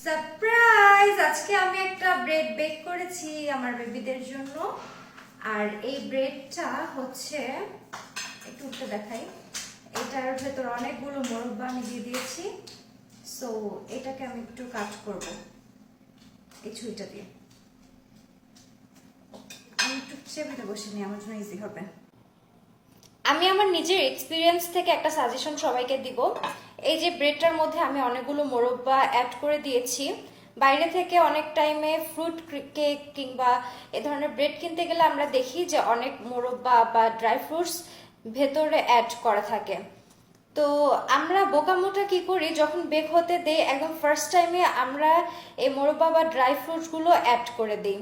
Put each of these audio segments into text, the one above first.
Surprise! আজকে আমি একটা ব্রেড বেক করেছি আমার বেবিদের জন্য। আর এই ব্রেডটা হচ্ছে একটু উঠে দেখাই। এটার ভেতর অনেকগুলো মোরব্বা আমি দিয়ে দিয়েছি। সো এটাকে আমি একটু কাট করব এই ছুরিটা দিয়ে। আমি একটু চেপে বসে নিই, আমার জন্য ইজি হবে। আমি আমার নিজের এক্সপিরিয়েন্স থেকে একটা সাজেশন সবাইকে দিব। এই যে ব্রেডটার মধ্যে আমি অনেকগুলো মোরব্বা অ্যাড করে দিয়েছি। বাইরে থেকে অনেক টাইমে ফ্রুট কেক কিংবা এ ধরনের ব্রেড কিনতে গেলে আমরা দেখি যে অনেক মোরব্বা বা ড্রাই ফ্রুটস ভেতরে অ্যাড করা থাকে। তো আমরা বোকামোটা কি করি, যখন বেক হতে দেই একদম ফার্স্ট টাইমে আমরা এই মোরব্বা বা ড্রাই ফ্রুটসগুলো অ্যাড করে দিই।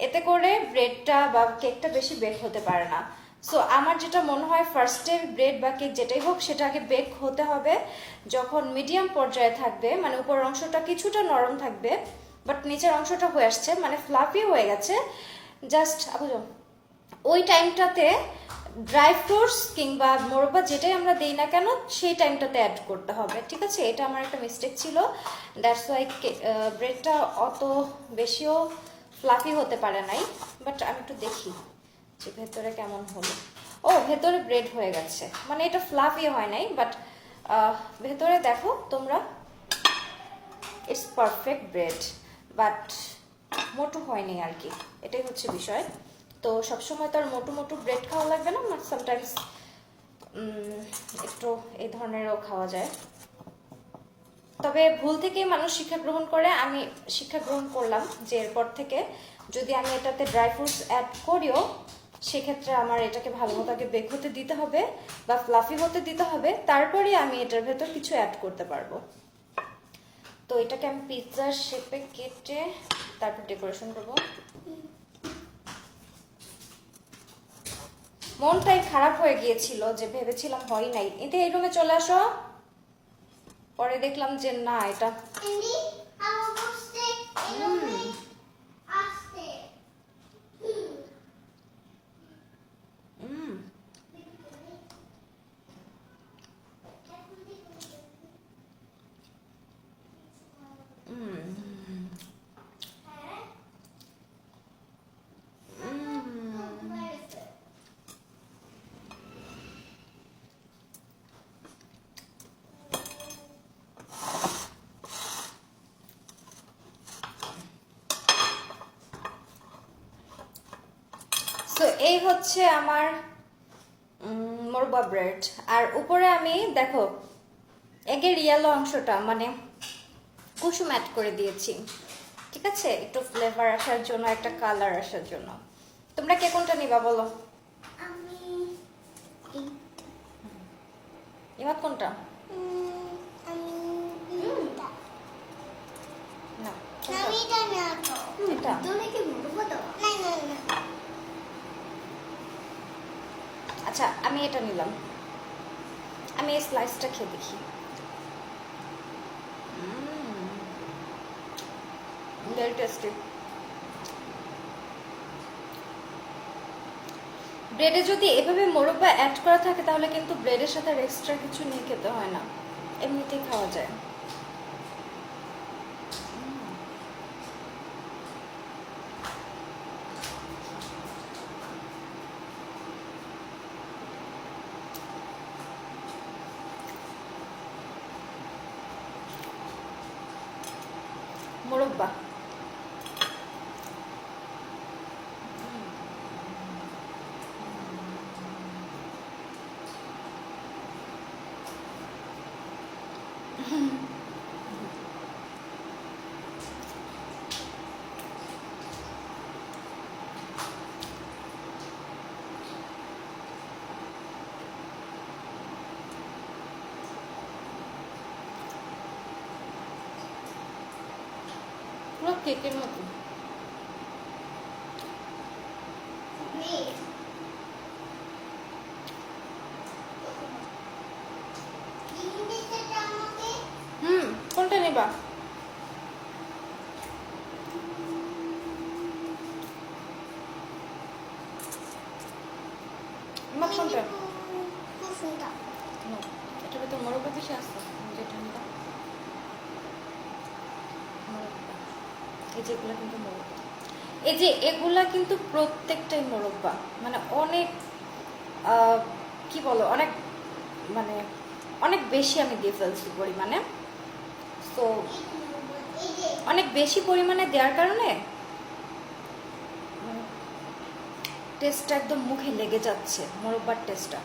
এতে করে ব্রেডটা বা কেকটা বেশি বেক হতে পারে না। সো আমার যেটা মনে হয়, ফার্স্টে ব্রেড বা কেক যেটাই হোক সেটাকে বেক হতে হবে যখন মিডিয়াম পর্যায়ে থাকবে, মানে উপরের অংশটা কিছুটা নরম থাকবে বাট নিচের অংশটা হয়ে আসছে, মানে ফ্লাফি হয়ে গেছে জাস্ট ওই টাইমটাতে ড্রাই ফ্রুটস কিংবা মোরব্বা যেটাই আমরা দিই না কেন সেই টাইমটাতে অ্যাড করতে হবে, ঠিক আছে? এটা আমার একটা মিস্টেক ছিল, দ্যাটস ওয়াই ব্রেডটা অত বেশিও ফ্লাফি হতে পারে নাই। বাট আমি একটু দেখি যে ভেতরে কেমন হলো। ও, ভেতরে ব্রেড হয়ে গেছে, মানে এটা ফ্লাফি হয় নাই, বাট ভেতরে দেখো তোমরা, ইটস পারফেক্ট ব্রেড, বাট মোটু হয়নি আর কি, এটাই হচ্ছে বিষয়। তো সবসময় তো আর মোটু মোটু ব্রেড খাওয়া লাগবে না, সামটাইমস একটু এই ধরনেরও খাওয়া যায়। তবে ভুল থেকেই মানুষ শিক্ষা গ্রহণ করে, আমি শিক্ষা গ্রহণ করলাম যে এরপর থেকে যদি আমি এটাতে ড্রাই ফ্রুটস অ্যাড করিও, সেক্ষেত্রে আমার এটাকে ভালো মতো আগে বেক হতে দিতে হবে বা ফ্লাফি হতে দিতে হবে, তারপরে আমি এটার ভেতর কিছু অ্যাড করতে পারবো। তো এটাকে আমি পিৎজার শেপে কেটে তারপর ডেকোরেশন করবো। মনটাই খারাপ হয়ে গিয়েছিল যে ভেবেছিলাম হয় নাই। এতে এই রুমে চলে আসো। পরে দেখলাম যে না, এটা তো এই হচ্ছে আমার মোরব্বা ব্রেড। আর উপরে আমি দেখো এগের ইয়েলো অংশটা মানে কুসুম অ্যাড করে দিয়েছি, ঠিক আছে? একটু ফ্লেভার আসার জন্য, একটা কালার আসার জন্য। তোমরা কে কোনটা নিবা বলো? ইমাদ কোনটা? না, এটা আচ্ছা, আমি এটা নিলাম। আমি এই স্লাইসটা খেয়ে দেখি। Very tasty. ব্রেডে যদি এভাবে মোরব্বা অ্যাড করা থাকে তাহলে কিন্তু ব্রেডের সাথে এক্সট্রা কিছু নিয়ে খেতে হয় না, এমনিতেই খাওয়া যায়। মোরব্বা পুরো কেকের মতো। কোনটা নেবা? আমার কোনটা? এটার ভিতর মোরব্বা বেশি আছে, যেটা নিবা মোরব্বা। এই যে এগুলো কিন্তু মোরব্বা, এই যে এগুলা কিন্তু প্রত্যেকটাই মোরব্বা, মানে অনেক কি বলো, অনেক মানে অনেক বেশি আমি দিয়ে ফেলছি পরিমাণে। তো অনেক বেশি পরিমাণে দেওয়ার কারণে টেস্টটা একদম মুখে লেগে যাচ্ছে, মোরব্বার টেস্টটা।